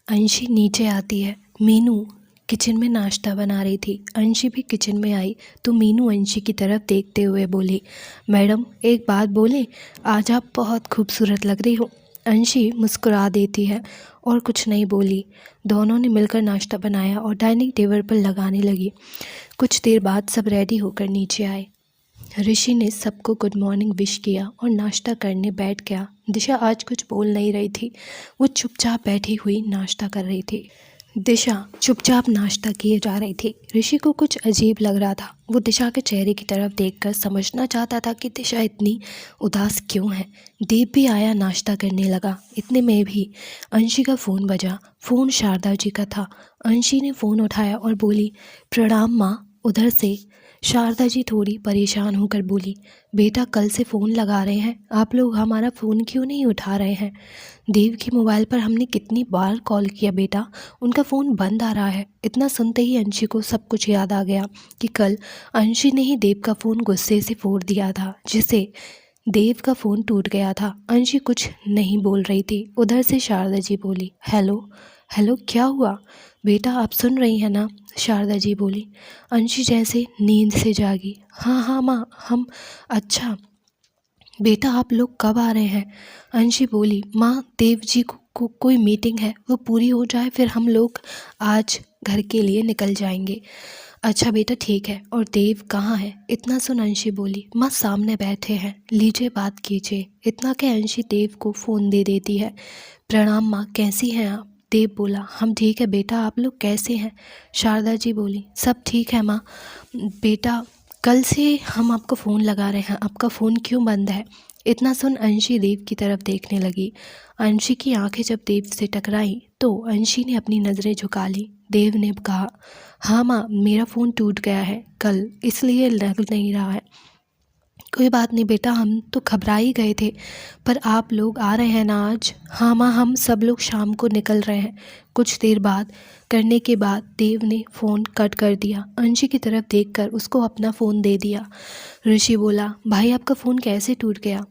अंशी नीचे आती है। मीनू किचन में नाश्ता बना रही थी। अंशी भी किचन में आई तो मीनू अंशी की तरफ देखते हुए बोली, मैडम एक बात बोले, आज आप बहुत खूबसूरत लग रही हो। अंशी मुस्कुरा देती है और कुछ नहीं बोली। दोनों ने मिलकर नाश्ता बनाया और डाइनिंग टेबल पर लगाने लगी। कुछ देर बाद सब रेडी होकर नीचे आए। ऋषि ने सबको गुड मॉर्निंग विश किया और नाश्ता करने बैठ गया। दिशा आज कुछ बोल नहीं रही थी। वो चुपचाप बैठी हुई नाश्ता कर रही थी। दिशा चुपचाप नाश्ता किए जा रही थी। ऋषि को कुछ अजीब लग रहा था। वो दिशा के चेहरे की तरफ देखकर समझना चाहता था कि दिशा इतनी उदास क्यों है। दीप भी आया, नाश्ता करने लगा। इतने में भी अंशी का फ़ोन बजा। फ़ोन शारदा जी का था। अंशी ने फ़ोन उठाया और बोली, प्रणाम माँ। उधर से शारदा जी थोड़ी परेशान होकर बोली, बेटा कल से फ़ोन लगा रहे हैं, आप लोग हमारा फ़ोन क्यों नहीं उठा रहे हैं? देव के मोबाइल पर हमने कितनी बार कॉल किया बेटा, उनका फ़ोन बंद आ रहा है। इतना सुनते ही अंशी को सब कुछ याद आ गया कि कल अंशी ने ही देव का फ़ोन गुस्से से फोड़ दिया था, जिससे देव का फ़ोन टूट गया था। अंशी कुछ नहीं बोल रही थी। उधर से शारदा जी बोली, हेलो हेलो, क्या हुआ बेटा, आप सुन रही हैं ना? शारदा जी बोली। अंशी जैसे नींद से जागी। हाँ हाँ माँ, हम। अच्छा बेटा आप लोग कब आ रहे हैं? अंशी बोली, माँ देव जी को कोई मीटिंग है, वो पूरी हो जाए फिर हम लोग आज घर के लिए निकल जाएंगे। अच्छा बेटा ठीक है। और देव कहाँ है? इतना सुन अंशी बोली, माँ सामने बैठे हैं, लीजिए बात कीजिए। इतना के अंशी देव को फ़ोन दे देती है। प्रणाम माँ, कैसी हैं आप? देव बोला, हम ठीक है बेटा, आप लोग कैसे हैं? शारदा जी बोली, सब ठीक है माँ। बेटा कल से हम आपको फ़ोन लगा रहे हैं, आपका फ़ोन क्यों बंद है? इतना सुन अंशी देव की तरफ देखने लगी। अंशी की आंखें जब देव से टकराई तो अंशी ने अपनी नज़रें झुका ली। देव ने कहा, हाँ माँ, मेरा फ़ोन टूट गया है कल, इसलिए लग नहीं रहा है। कोई बात नहीं बेटा, हम तो घबरा ही गए थे, पर आप लोग आ रहे हैं ना आज? हाँ माँ, हम सब लोग शाम को निकल रहे हैं। कुछ देर बाद करने के बाद देव ने फ़ोन कट कर दिया। अंशी की तरफ देखकर उसको अपना फ़ोन दे दिया। ऋषि बोला, भाई आपका फ़ोन कैसे टूट गया?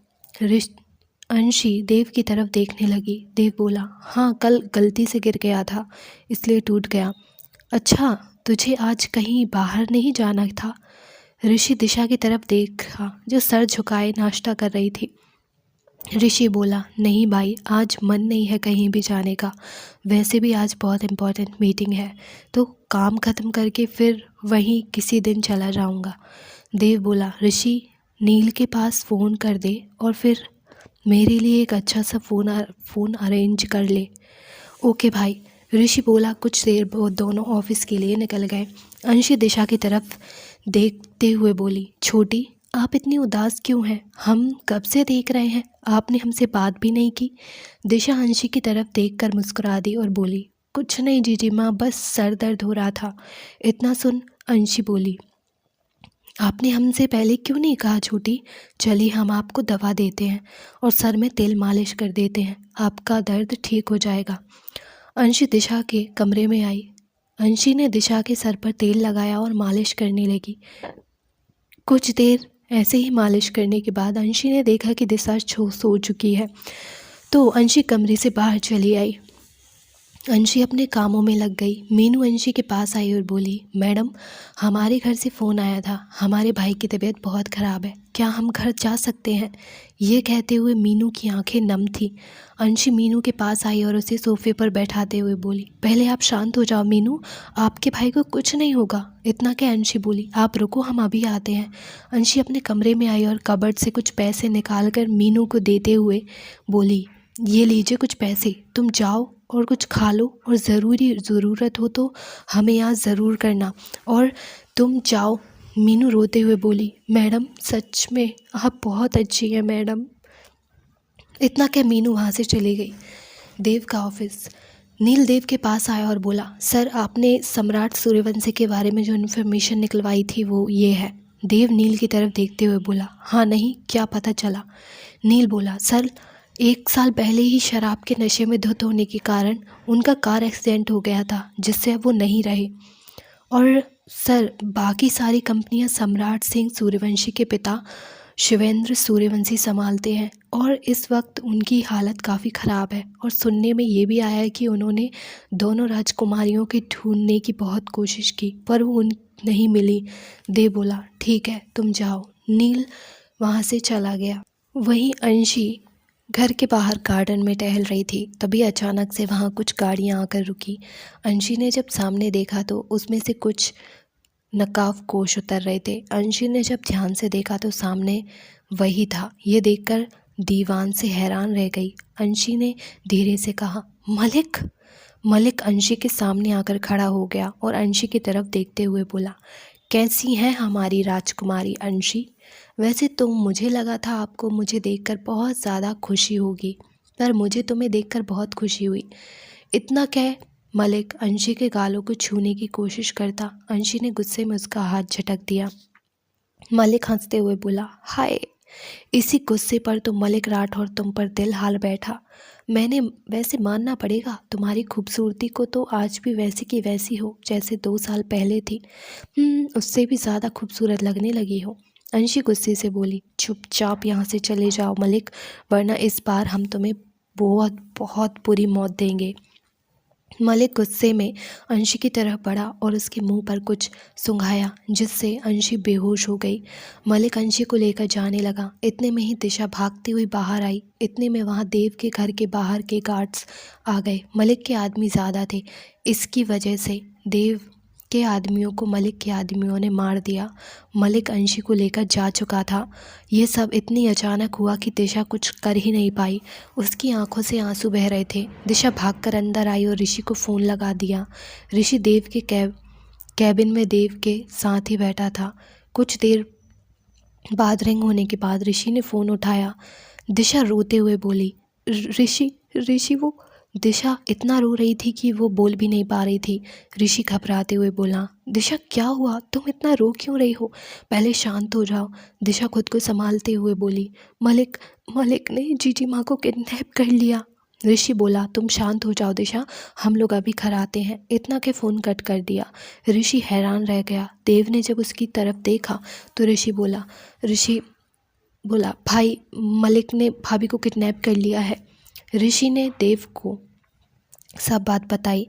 अंशी देव की तरफ देखने लगी। देव बोला, हाँ कल गलती से गिर गया था, इसलिए टूट गया। अच्छा, तुझे आज कहीं बाहर नहीं जाना था? ऋषि दिशा की तरफ देखा जो सर झुकाए नाश्ता कर रही थी। ऋषि बोला, नहीं भाई, आज मन नहीं है कहीं भी जाने का। वैसे भी आज बहुत इम्पोर्टेंट मीटिंग है, तो काम ख़त्म करके फिर वहीं किसी दिन चला जाऊंगा। देव बोला, ऋषि नील के पास फ़ोन कर दे और फिर मेरे लिए एक अच्छा सा फ़ोन अरेंज कर ले। ओके भाई, ऋषि बोला। कुछ देर वो दोनों ऑफिस के लिए निकल गए। अंशी दिशा की तरफ देखते हुए बोली, छोटी आप इतनी उदास क्यों हैं? हम कब से देख रहे हैं, आपने हमसे बात भी नहीं की। दिशा अंशी की तरफ देखकर मुस्कुरा दी और बोली, कुछ नहीं जीजी माँ, बस सर दर्द हो रहा था। इतना सुन अंशी बोली, आपने हमसे पहले क्यों नहीं कहा छोटी? चलिए हम आपको दवा देते हैं और सर में तेल मालिश कर देते हैं, आपका दर्द ठीक हो जाएगा। अंशी दिशा के कमरे में आई। अंशी ने दिशा के सर पर तेल लगाया और मालिश करने लगी। कुछ देर ऐसे ही मालिश करने के बाद अंशी ने देखा कि दिशा सो चुकी है, तो अंशी कमरे से बाहर चली आई। अंशी अपने कामों में लग गई। मीनू अंशी के पास आई और बोली, मैडम हमारे घर से फ़ोन आया था, हमारे भाई की तबीयत बहुत ख़राब है, क्या हम घर जा सकते हैं? ये कहते हुए मीनू की आंखें नम थी। अंशी मीनू के पास आई और उसे सोफे पर बैठाते हुए बोली, पहले आप शांत हो जाओ मीनू, आपके भाई को कुछ नहीं होगा। इतना क्या अंशी बोली, आप रुको हम अभी आते हैं। अंशी अपने कमरे में आई और कबर्ड से कुछ पैसे निकाल कर मीनू को देते हुए बोली, ये लीजिए कुछ पैसे, तुम जाओ और कुछ खा लो और ज़रूरत हो तो हमें याद ज़रूर करना, और तुम जाओ। मीनू रोते हुए बोली, मैडम सच में आप बहुत अच्छी हैं मैडम। इतना क्या मीनू वहाँ से चली गई। देव का ऑफिस। नील देव के पास आया और बोला, सर आपने सम्राट सूर्यवंशी के बारे में जो इन्फॉर्मेशन निकलवाई थी वो ये है। देव नील की तरफ देखते हुए बोला, हाँ नहीं, क्या पता चला? नील बोला, सर 1 साल पहले ही शराब के नशे में धुत होने के कारण उनका कार एक्सीडेंट हो गया था, जिससे अब वो नहीं रहे। और सर बाकी सारी कंपनियां सम्राट सिंह सूर्यवंशी के पिता शिवेंद्र सूर्यवंशी संभालते हैं और इस वक्त उनकी हालत काफ़ी ख़राब है। और सुनने में ये भी आया है कि उन्होंने दोनों राजकुमारियों के ढूंढने की बहुत कोशिश की पर वो नहीं मिली। देव बोला ठीक है तुम जाओ। नील वहाँ से चला गया। वहीं अंशी घर के बाहर गार्डन में टहल रही थी। तभी अचानक से वहाँ कुछ गाड़ियाँ आकर रुकी। अंशी ने जब सामने देखा तो उसमें से कुछ नकाबपोश उतर रहे थे। अंशी ने जब ध्यान से देखा तो सामने वही था। ये देखकर दीवान से हैरान रह गई। अंशी ने धीरे से कहा मलिक। मलिक अंशी के सामने आकर खड़ा हो गया और अंशी की तरफ देखते हुए बोला कैसी हैं हमारी राजकुमारी अंशी। वैसे तो मुझे लगा था आपको मुझे देखकर बहुत ज़्यादा खुशी होगी, पर मुझे तुम्हें देखकर बहुत खुशी हुई। इतना क्या। मलिक अंशी के गालों को छूने की कोशिश करता। अंशी ने गुस्से में उसका हाथ झटक दिया। मलिक हंसते हुए बोला हाय। इसी गुस्से पर तो मलिक राठौर तुम पर दिल हाल बैठा। मैंने वैसे मानना पड़ेगा तुम्हारी खूबसूरती को तो आज भी वैसी की वैसी हो जैसे 2 साल पहले थी। उससे भी ज़्यादा खूबसूरत लगने लगी हो। अंशी गुस्से से बोली चुपचाप यहाँ से चले जाओ मलिक, वरना इस बार हम तुम्हें बहुत बहुत बुरी मौत देंगे। मलिक गुस्से में अंशी की तरफ बढ़ा और उसके मुंह पर कुछ सूंघाया जिससे अंशी बेहोश हो गई। मलिक अंशी को लेकर जाने लगा। इतने में ही दिशा भागती हुई बाहर आई। इतने में वहाँ देव के घर के बाहर के गार्ड्स आ गए। मलिक के आदमी ज़्यादा थे, इसकी वजह से देव के आदमियों को मलिक के आदमियों ने मार दिया। मलिक अंशी को लेकर जा चुका था। ये सब इतनी अचानक हुआ कि दिशा कुछ कर ही नहीं पाई। उसकी आंखों से आंसू बह रहे थे। दिशा भागकर अंदर आई और ऋषि को फ़ोन लगा दिया। ऋषि देव के कैबिन में देव के साथ ही बैठा था। कुछ देर बाद रिंग होने के बाद ऋषि ने फ़ोन उठाया। दिशा रोते हुए बोली ऋषि वो। दिशा इतना रो रही थी कि वो बोल भी नहीं पा रही थी। ऋषि घबराते हुए बोला दिशा क्या हुआ, तुम इतना रो क्यों रही हो, पहले शांत हो जाओ। दिशा खुद को संभालते हुए बोली मलिक ने जीजी माँ को किडनैप कर लिया। ऋषि बोला तुम शांत हो जाओ दिशा, हम लोग अभी घर आते हैं। इतना के फ़ोन कट कर दिया। ऋषि हैरान रह गया। देव ने जब उसकी तरफ देखा तो ऋषि बोला भाई मलिक ने भाभी को किडनैप कर लिया है। ऋषि ने देव को सब बात बताई।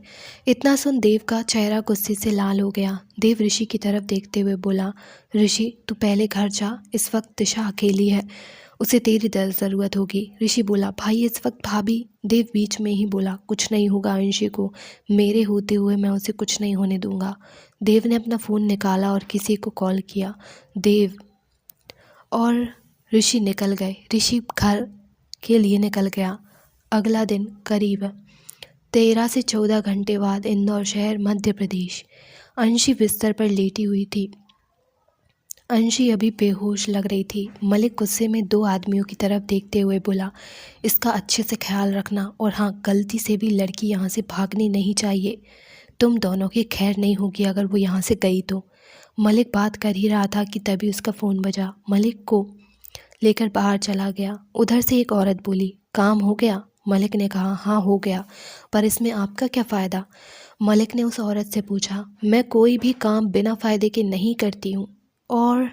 इतना सुन देव का चेहरा गुस्से से लाल हो गया। देव ऋषि की तरफ देखते हुए बोला ऋषि तू पहले घर जा, इस वक्त दिशा अकेली है, उसे तेरी ज़रूरत होगी। ऋषि बोला भाई इस वक्त भाभी। देव बीच में ही बोला कुछ नहीं होगा अंशी को, मेरे होते हुए मैं उसे कुछ नहीं होने दूंगा। देव ने अपना फ़ोन निकाला और किसी को कॉल किया। देव और ऋषि निकल गए। ऋषि घर के लिए निकल गया। अगला दिन करीब 13 से 14 घंटे बाद इंदौर शहर, मध्य प्रदेश। अंशी बिस्तर पर लेटी हुई थी। अंशी अभी बेहोश लग रही थी। मलिक गुस्से में 2 आदमियों की तरफ देखते हुए बोला इसका अच्छे से ख्याल रखना, और हाँ गलती से भी लड़की यहाँ से भागनी नहीं चाहिए। तुम दोनों की खैर नहीं होगी अगर वो यहाँ से गई तो। मलिक बात कर ही रहा था कि तभी उसका फ़ोन बजा। मलिक को लेकर बाहर चला गया। उधर से एक औरत बोली काम हो गया। मलिक ने कहा हाँ हो गया, पर इसमें आपका क्या फ़ायदा। मलिक ने उस औरत से पूछा मैं कोई भी काम बिना फ़ायदे के नहीं करती हूँ, और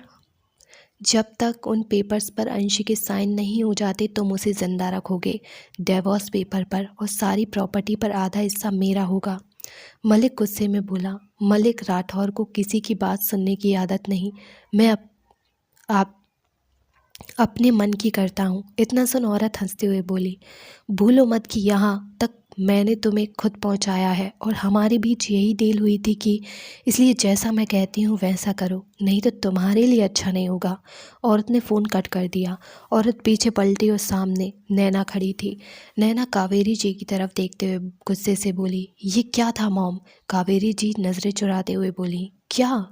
जब तक उन पेपर्स पर अंशी के साइन नहीं हो जाते तुम उसे ज़िंदा रखोगे, डिवोर्स पेपर पर, और सारी प्रॉपर्टी पर आधा हिस्सा मेरा होगा। मलिक गुस्से में बोला मलिक राठौर को किसी की बात सुनने की आदत नहीं, मैं आप अपने मन की करता हूँ। इतना सुन औरत हंसते हुए बोली भूलो मत कि यहाँ तक मैंने तुम्हें खुद पहुँचाया है, और हमारे बीच यही डील हुई थी कि इसलिए जैसा मैं कहती हूँ वैसा करो, नहीं तो तुम्हारे लिए अच्छा नहीं होगा। औरत ने फ़ोन कट कर दिया। औरत पीछे पलटी और सामने नैना खड़ी थी। नैना कावेरी जी की तरफ देखते हुए गुस्से से बोली ये क्या था मॉम। कावेरी जी नज़रें चुराते हुए बोली क्या।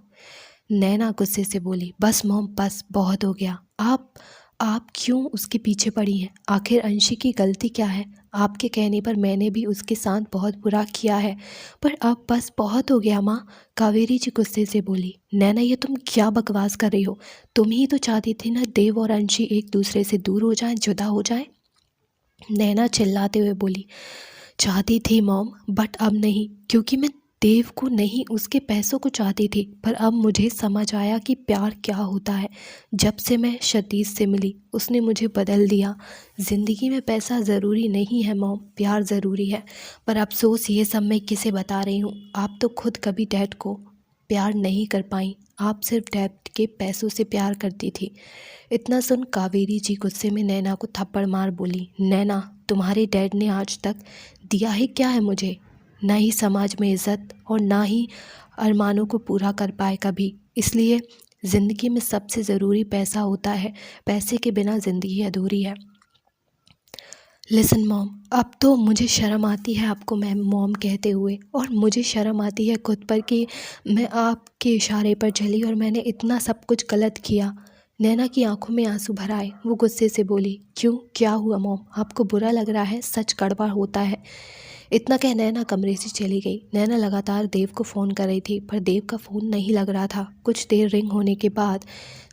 नैना गुस्से से बोली बस मॉम बस, बहुत हो गया। आप क्यों उसके पीछे पड़ी हैं, आखिर अंशी की गलती क्या है। आपके कहने पर मैंने भी उसके साथ बहुत बुरा किया है, पर अब बस बहुत हो गया माँ। कावेरी जी गुस्से से बोली नैना ये तुम क्या बकवास कर रही हो, तुम ही तो चाहती थी ना देव और अंशी एक दूसरे से दूर हो जाएं, जुदा हो जाएं। नैना चिल्लाते हुए बोली चाहती थी मॉम, बट अब नहीं, क्योंकि मैं देव को नहीं, उसके पैसों को चाहती थी। पर अब मुझे समझ आया कि प्यार क्या होता है। जब से मैं सतीश से मिली उसने मुझे बदल दिया। ज़िंदगी में पैसा ज़रूरी नहीं है मॉम, प्यार ज़रूरी है। पर अफसोस ये सब मैं किसे बता रही हूँ। आप तो खुद कभी डैड को प्यार नहीं कर पाई। आप सिर्फ डैड के पैसों से प्यार करती थी। इतना सुन कावेरी जी गुस्से में नैना को थप्पड़ मार बोली, नैना, तुम्हारे डैड ने आज तक दिया ही क्या है मुझे? ना ही समाज में इज्जत और ना ही अरमानों को पूरा कर पाए कभी। इसलिए ज़िंदगी में सबसे ज़रूरी पैसा होता है। पैसे के बिना ज़िंदगी अधूरी है। लिसन मॉम, अब तो मुझे शर्म आती है आपको मैम मॉम कहते हुए, और मुझे शर्म आती है खुद पर कि मैं आपके इशारे पर चली और मैंने इतना सब कुछ गलत किया। नैना की आंखों में आंसू भर आए। वो गुस्से से बोली, क्यों, क्या हुआ मॉम? आपको बुरा लग रहा है? सच कड़वा होता है। इतना कह नैना कमरे से चली गई। नैना लगातार देव को फ़ोन कर रही थी पर देव का फ़ोन नहीं लग रहा था। कुछ देर रिंग होने के बाद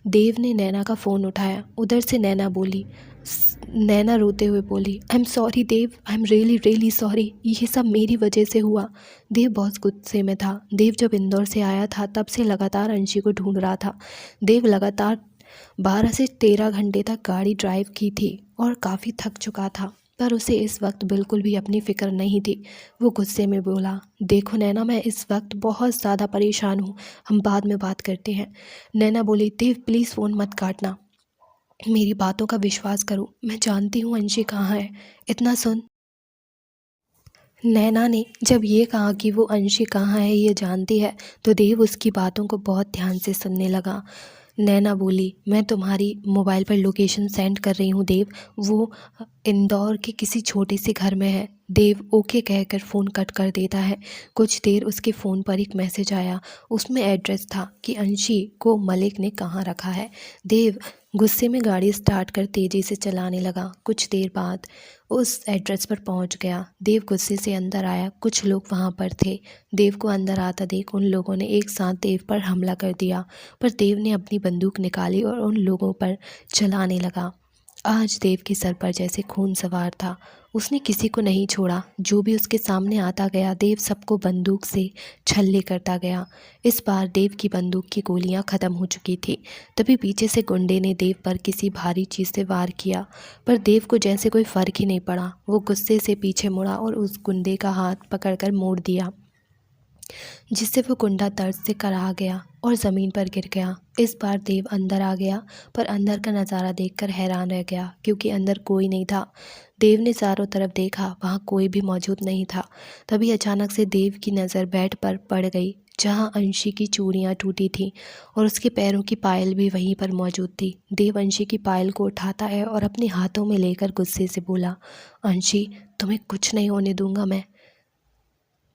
देव ने नैना का फ़ोन उठाया। उधर से नैना रोते हुए बोली, I am sorry Dev, I am really really sorry, ये सब मेरी वजह से हुआ। देव बहुत गुस्से में था। देव जब इंदौर से आया था तब से लगातार अंशी को ढूंढ रहा था। देव लगातार 12 से 13 घंटे तक गाड़ी ड्राइव की थी और काफ़ी थक चुका था, पर उसे इस वक्त बिल्कुल भी अपनी फ़िक्र नहीं थी। वो गुस्से में बोला, देखो नैना, मैं इस वक्त बहुत ज़्यादा परेशान हूँ, हम बाद में बात करते हैं। नैना बोली, देव प्लीज़ फ़ोन मत काटना, मेरी बातों का विश्वास करो, मैं जानती हूँ अंशी कहाँ है। इतना सुन नैना ने जब ये कहा कि वो अंशी कहाँ है ये जानती है, तो देव उसकी बातों को बहुत ध्यान से सुनने लगा। नैना बोली, मैं तुम्हारी मोबाइल पर लोकेशन सेंड कर रही हूँ देव, वो इंदौर के किसी छोटे से घर में है। देव ओके कहकर फ़ोन कट कर देता है। कुछ देर उसके फ़ोन पर एक मैसेज आया। उसमें एड्रेस था कि अंशी को मलिक ने कहाँ रखा है। देव गुस्से में गाड़ी स्टार्ट कर तेज़ी से चलाने लगा। कुछ देर बाद उस एड्रेस पर पहुंच गया। देव गुस्से से अंदर आया। कुछ लोग वहां पर थे। देव को अंदर आता देख उन लोगों ने एक साथ देव पर हमला कर दिया, पर देव ने अपनी बंदूक निकाली और उन लोगों पर चलाने लगा। आज देव के सर पर जैसे खून सवार था। उसने किसी को नहीं छोड़ा। जो भी उसके सामने आता गया देव सबको बंदूक से छल्ले करता गया। इस बार देव की बंदूक की गोलियां ख़त्म हो चुकी थी। तभी पीछे से गुंडे ने देव पर किसी भारी चीज़ से वार किया, पर देव को जैसे कोई फ़र्क ही नहीं पड़ा। वो गुस्से से पीछे मुड़ा और उस गुंडे का हाथ पकड़कर मोड़ दिया, जिससे वो गुंडा दर्द से कराह गया और ज़मीन पर गिर गया। इस बार देव अंदर आ गया, पर अंदर का नज़ारा देखकर हैरान रह गया, क्योंकि अंदर कोई नहीं था। देव ने चारों तरफ देखा, वहाँ कोई भी मौजूद नहीं था। तभी अचानक से देव की नज़र बेड पर पड़ गई, जहाँ अंशी की चूड़ियाँ टूटी थीं और उसके पैरों की पायल भी वहीं पर मौजूद थी। देव अंशी की पायल को उठाता है और अपने हाथों में लेकर गुस्से से बोला, अंशी, तुम्हें कुछ नहीं होने दूंगा मैं।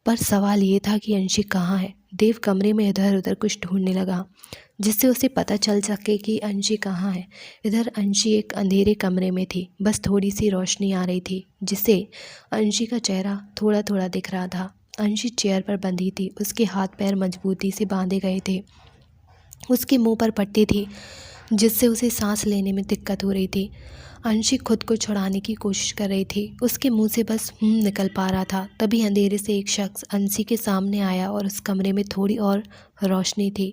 पर सवाल ये था कि अंशी कहाँ है। देव कमरे में इधर उधर कुछ ढूंढने लगा, जिससे उसे पता चल सके कि अंशी कहाँ है। इधर अंशी एक अंधेरे कमरे में थी। बस थोड़ी सी रोशनी आ रही थी, जिससे अंशी का चेहरा थोड़ा थोड़ा दिख रहा था। अंशी चेयर पर बंधी थी। उसके हाथ पैर मजबूती से बांधे गए थे। उसके मुंह पर पट्टी थी, जिससे उसे सांस लेने में दिक्कत हो रही थी। अंशी खुद को छुड़ाने की कोशिश कर रही थी। उसके मुंह से बस निकल पा रहा था। तभी अंधेरे से एक शख्स अंशी के सामने आया और उस कमरे में थोड़ी और रोशनी थी।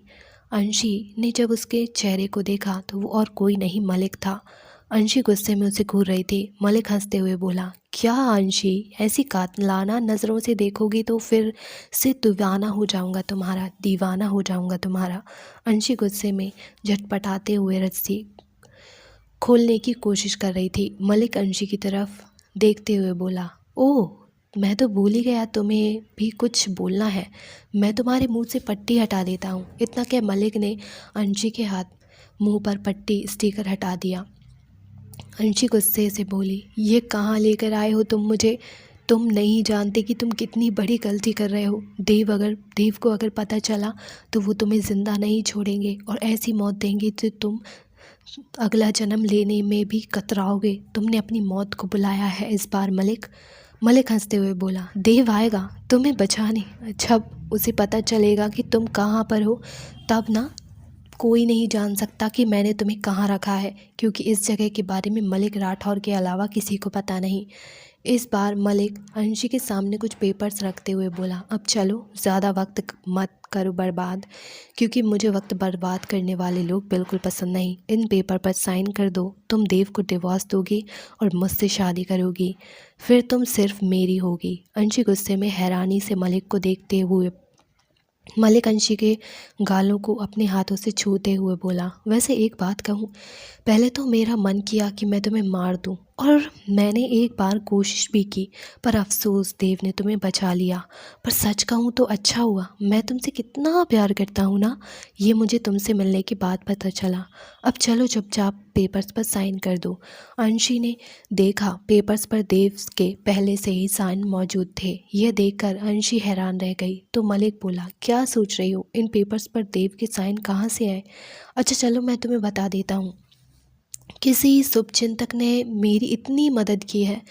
अंशी ने जब उसके चेहरे को देखा तो वो और कोई नहीं, मलिक था। अंशी गुस्से में उसे घूर रही थी। मलिक हंसते हुए बोला, क्या अंशी, ऐसी कातलाना नज़रों से देखोगी तो फिर से दीवाना हो जाऊंगा तुम्हारा। अंशी गुस्से में झटपटाते हुए रस्सी खोलने की कोशिश कर रही थी। मलिक अंशी की तरफ देखते हुए बोला, ओह, मैं तो भूल ही गया तुम्हें भी कुछ बोलना है। मैं तुम्हारे मुंह से पट्टी हटा देता हूँ। इतना क्या मलिक ने अंशी के मुंह पर पट्टी स्टिकर हटा दिया। अंशी गुस्से से बोली, ये कहाँ लेकर आए हो तुम मुझे? तुम नहीं जानते कि तुम कितनी बड़ी गलती कर रहे हो। देव को अगर पता चला तो वो तुम्हें ज़िंदा नहीं छोड़ेंगे और ऐसी मौत देंगे जो तुम अगला जन्म लेने में भी कतराओगे। तुमने अपनी मौत को बुलाया है इस बार मलिक। मलिक हंसते हुए बोला, देव आएगा तुम्हें बचाने। जब उसे पता चलेगा कि तुम कहाँ पर हो, तब ना कोई नहीं जान सकता कि मैंने तुम्हें कहाँ रखा है, क्योंकि इस जगह के बारे में मलिक राठौर के अलावा किसी को पता नहीं। इस बार मलिक अंशी के सामने कुछ पेपर्स रखते हुए बोला, अब चलो, ज़्यादा वक्त मत करो बर्बाद, क्योंकि मुझे वक्त बर्बाद करने वाले लोग बिल्कुल पसंद नहीं। इन पेपर पर साइन कर दो। तुम देव को डिवोर्स दोगी और मुझसे शादी करोगी, फिर तुम सिर्फ मेरी होगी। अंशी गुस्से में हैरानी से मलिक को देखते हुए मलिक अंशी के गालों को अपने हाथों से छूते हुए बोला, वैसे एक बात कहूँ, पहले तो मेरा मन किया कि मैं तुम्हें मार दूं, और मैंने एक बार कोशिश भी की, पर अफसोस देव ने तुम्हें बचा लिया। पर सच कहूँ तो अच्छा हुआ, मैं तुमसे कितना प्यार करता हूँ ना, ये मुझे तुमसे मिलने के बाद पता चला। अब चलो चुपचाप पेपर्स पर साइन कर दो। अंशी ने देखा पेपर्स पर देव के पहले से ही साइन मौजूद थे। यह देखकर अंशी हैरान रह गई। तो मलिक बोला, क्या सोच रही हो, इन पेपर्स पर देव के साइन कहाँ से आए? अच्छा चलो, मैं तुम्हें बता देता हूँ। किसी शुभचिंतक ने मेरी इतनी मदद की है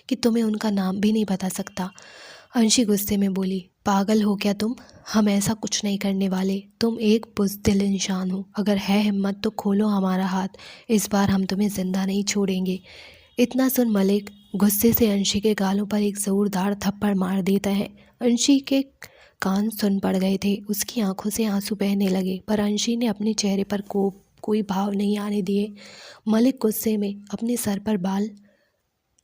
कि तुम्हें उनका नाम भी नहीं बता सकता। अंशी गुस्से में बोली, पागल हो क्या तुम? हम ऐसा कुछ नहीं करने वाले। तुम एक बुज़दिल इंसान हो। अगर है हिम्मत तो खोलो हमारा हाथ, इस बार हम तुम्हें ज़िंदा नहीं छोड़ेंगे। इतना सुन मलिक गुस्से से अंशी के गालों पर एक ज़ोरदार थप्पड़ मार देता है। अंशी के कान सुन पड़ गए थे। उसकी आंखों से आंसू बहने लगे, पर अंशी ने अपने चेहरे पर कोई भाव नहीं आने दिए। मलिक गुस्से में अपने सर पर बाल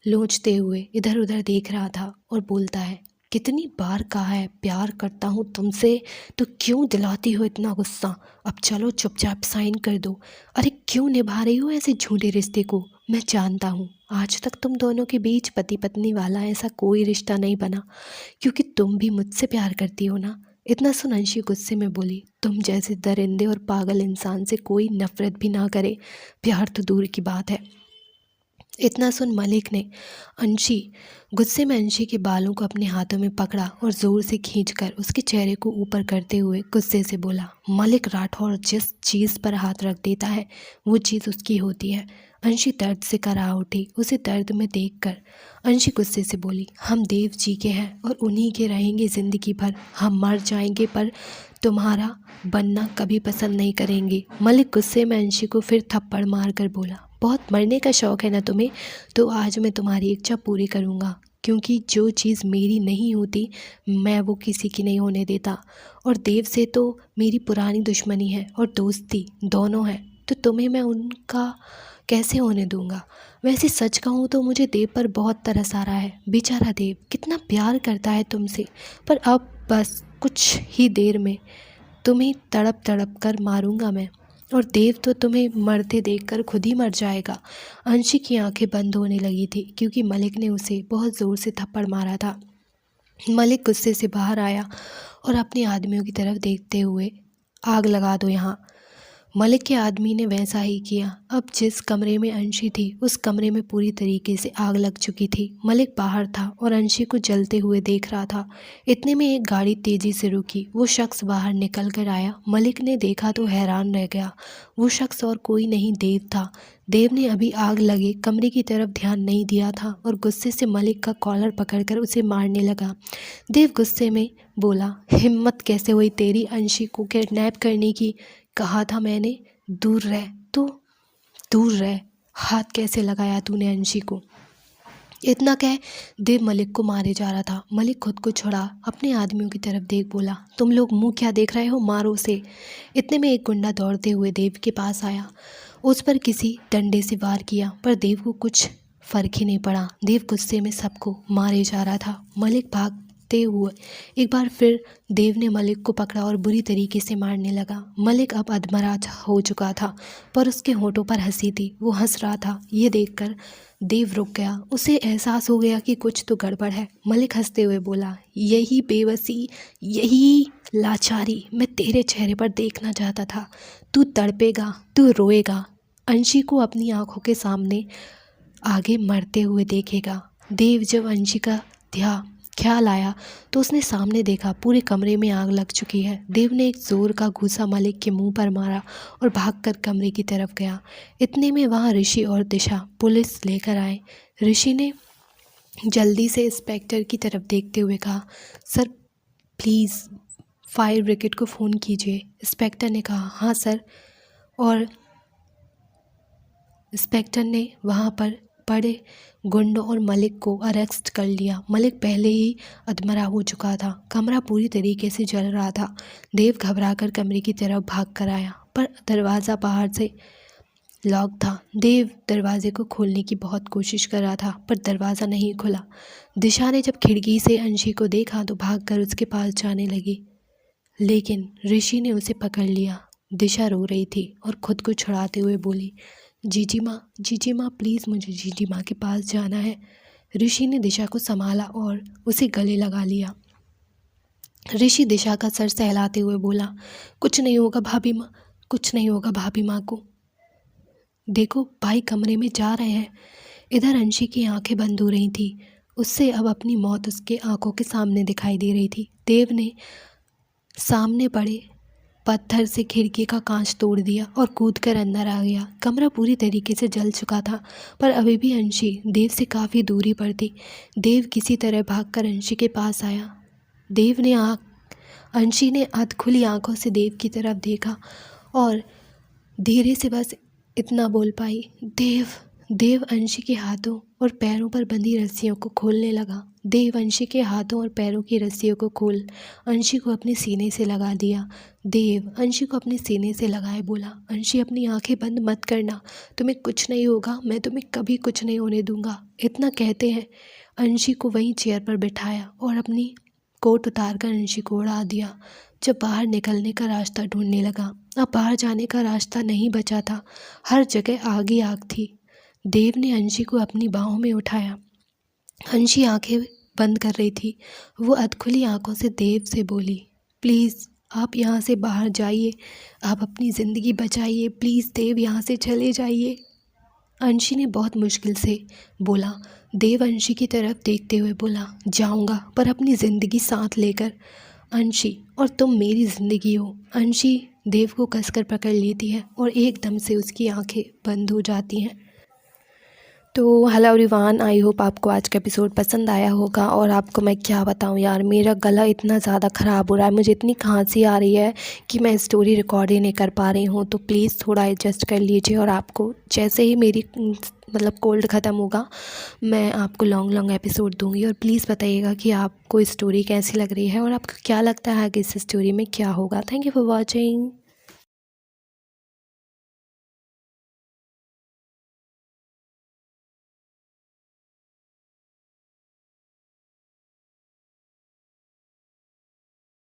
लोचते हुए इधर उधर देख रहा था और बोलता है, कितनी बार कहा है प्यार करता हूँ तुमसे, तो क्यों दिलाती हो इतना गुस्सा? अब चलो चुपचाप साइन कर दो। अरे क्यों निभा रही हो ऐसे झूठे रिश्ते को? मैं जानता हूँ आज तक तुम दोनों के बीच पति पत्नी वाला ऐसा कोई रिश्ता नहीं बना, क्योंकि तुम भी मुझसे प्यार करती हो ना। इतना सुन अंशी गुस्से में बोली, तुम जैसे दरिंदे और पागल इंसान से कोई नफरत भी ना करे, प्यार तो दूर की बात है। इतना सुन मलिक ने अंशी गुस्से में अंशी के बालों को अपने हाथों में पकड़ा और ज़ोर से खींचकर उसके चेहरे को ऊपर करते हुए गुस्से से बोला, मलिक राठौर जिस चीज़ पर हाथ रख देता है वो चीज़ उसकी होती है। अंशी दर्द से करा उठी। उसे दर्द में देखकर अंशी गुस्से से बोली, हम देव जी के हैं और उन्हीं के रहेंगे ज़िंदगी भर। हम मर जाएंगे पर तुम्हारा बनना कभी पसंद नहीं करेंगे। मलिक गुस्से में अंशी को फिर थप्पड़ मार कर बोला, बहुत मरने का शौक़ है ना तुम्हें, तो आज मैं तुम्हारी इच्छा पूरी करूँगा, क्योंकि जो चीज़ मेरी नहीं होती मैं वो किसी की नहीं होने देता। और देव से तो मेरी पुरानी दुश्मनी है और दोस्ती दोनों है, तो तुम्हें मैं उनका कैसे होने दूंगा? वैसे सच कहूँ तो मुझे देव पर बहुत तरस आ रहा है। बेचारा देव कितना प्यार करता है तुमसे, पर अब बस कुछ ही देर में तुम्हें तड़प तड़प कर मारूंगा मैं, और देव तो तुम्हें मरते देखकर खुद ही मर जाएगा। अंशी की आंखें बंद होने लगी थी, क्योंकि मलिक ने उसे बहुत ज़ोर से थप्पड़ मारा था। मलिक गुस्से से बाहर आया और अपने आदमियों की तरफ देखते हुए, आग लगा दो यहाँ। मलिक के आदमी ने वैसा ही किया। अब जिस कमरे में अंशी थी उस कमरे में पूरी तरीके से आग लग चुकी थी। मलिक बाहर था और अंशी को जलते हुए देख रहा था। इतने में एक गाड़ी तेजी से रुकी। वो शख्स बाहर निकल कर आया। मलिक ने देखा तो हैरान रह गया। वो शख्स और कोई नहीं, देव था। देव ने अभी आग लगे कमरे की तरफ ध्यान नहीं दिया था और गुस्से से मलिक का कॉलर पकड़कर उसे मारने लगा। देव गुस्से में बोला, हिम्मत कैसे हुई तेरी अंशी को किडनैप करने की? कहा था मैंने दूर रह, तो दूर रह। हाथ कैसे लगाया तूने अंशी को? इतना कह देव मलिक को मारे जा रहा था। मलिक खुद को छुड़ा अपने आदमियों की तरफ देख बोला, तुम लोग मुंह क्या देख रहे हो, मारो उसे। इतने में एक गुंडा दौड़ते हुए देव के पास आया। उस पर किसी डंडे से वार किया, पर देव को कुछ फर्क ही नहीं पड़ा। देव गुस्से में सबको मारे जा रहा था। मलिक भागते हुए एक बार फिर देव ने मलिक को पकड़ा और बुरी तरीके से मारने लगा। मलिक अब अधमरा हो चुका था, पर उसके होठों पर हंसी थी। वो हंस रहा था। ये देखकर देव रुक गया। उसे एहसास हो गया कि कुछ तो गड़बड़ है। मलिक हंसते हुए बोला, यही बेबसी, यही लाचारी मैं तेरे चेहरे पर देखना चाहता था। तू तड़पेगा, तू रोएगा, अंशी को अपनी आंखों के सामने आगे मरते हुए देखेगा। देव जब अंशी का ख्याल आया तो उसने सामने देखा पूरे कमरे में आग लग चुकी है। देव ने एक जोर का घूंसा मलिक के मुंह पर मारा और भागकर कमरे की तरफ गया। इतने में वहां ऋषि और दिशा पुलिस लेकर आए। ऋषि ने जल्दी से इंस्पेक्टर की तरफ देखते हुए कहा, सर प्लीज़ फायर ब्रिगेड को फ़ोन कीजिए। इंस्पेक्टर ने कहा, हाँ सर। और इंस्पेक्टर ने वहाँ पर बड़े गुंडों और मलिक को अरेस्ट कर लिया। मलिक पहले ही अधमरा हो चुका था। कमरा पूरी तरीके से जल रहा था। देव घबराकर कमरे की तरफ भाग कर आया, पर दरवाज़ा बाहर से लॉक था। देव दरवाजे को खोलने की बहुत कोशिश कर रहा था, पर दरवाज़ा नहीं खुला। दिशा ने जब खिड़की से अंशी को देखा तो भागकर उसके पास जाने लगी, लेकिन ऋषि ने उसे पकड़ लिया। दिशा रो रही थी और खुद को छुड़ाते हुए बोली, जीजी माँ प्लीज़, मुझे जीजी माँ के पास जाना है। ऋषि ने दिशा को संभाला और उसे गले लगा लिया। ऋषि दिशा का सर सहलाते हुए बोला, कुछ नहीं होगा भाभी माँ, कुछ नहीं होगा भाभी माँ को। देखो भाई कमरे में जा रहे हैं। इधर अंशी की आंखें बंद हो रही थी। उससे अब अपनी मौत उसके आंखों के सामने दिखाई दे रही थी। देव ने सामने पड़े पत्थर से खिड़की का कांच तोड़ दिया और कूदकर अंदर आ गया। कमरा पूरी तरीके से जल चुका था, पर अभी भी अंशी देव से काफ़ी दूरी पर थी। देव किसी तरह भागकर अंशी के पास आया। अंशी ने अध खुली आंखों से देव की तरफ देखा और धीरे से बस इतना बोल पाई, देव। देव अंशी के हाथों और पैरों पर बंधी रस्सियों को खोलने लगा। देव अंशी के हाथों और पैरों की रस्सियों को खोल अंशी को अपने सीने से लगा दिया। देव अंशी को अपने सीने से लगाए बोला, अंशी अपनी आंखें बंद मत करना, तुम्हें कुछ नहीं होगा, मैं तुम्हें कभी कुछ नहीं होने दूंगा। इतना कहते हैं अंशी को वहीं चेयर पर बिठाया और अपनी कोट उतारकर अंशी को उड़ा दिया। जब बाहर निकलने का रास्ता ढूंढने लगा, अब बाहर जाने का रास्ता नहीं बचा था। हर जगह आग ही आग थी। देव ने अंशी को अपनी बाहों में उठाया। अंशी आंखें बंद कर रही थी। वो अधखुली आंखों से देव से बोली, प्लीज़ आप यहाँ से बाहर जाइए, आप अपनी ज़िंदगी बचाइए, प्लीज़ देव यहाँ से चले जाइए। अंशी ने बहुत मुश्किल से बोला। देव अंशी की तरफ देखते हुए बोला, जाऊँगा पर अपनी ज़िंदगी साथ लेकर। अंशी, और तुम मेरी ज़िंदगी हो। अंशी देव को कसकर पकड़ लेती है और एकदम से उसकी आंखें बंद हो जाती हैं। तो हेलो एवरीवन, आई होप आपको आज का एपिसोड पसंद आया होगा। और आपको मैं क्या बताऊं यार, मेरा गला इतना ज़्यादा ख़राब हो रहा है, मुझे इतनी खांसी आ रही है कि मैं स्टोरी रिकॉर्ड ही नहीं कर पा रही हूँ। तो प्लीज़ थोड़ा एडजस्ट कर लीजिए। और आपको जैसे ही मेरी कोल्ड ख़त्म होगा, मैं आपको लॉन्ग एपिसोड दूँगी। और प्लीज़ बताइएगा कि आपको स्टोरी कैसी लग रही है और आपको क्या लगता है कि इस स्टोरी में क्या होगा। Thank you for watching.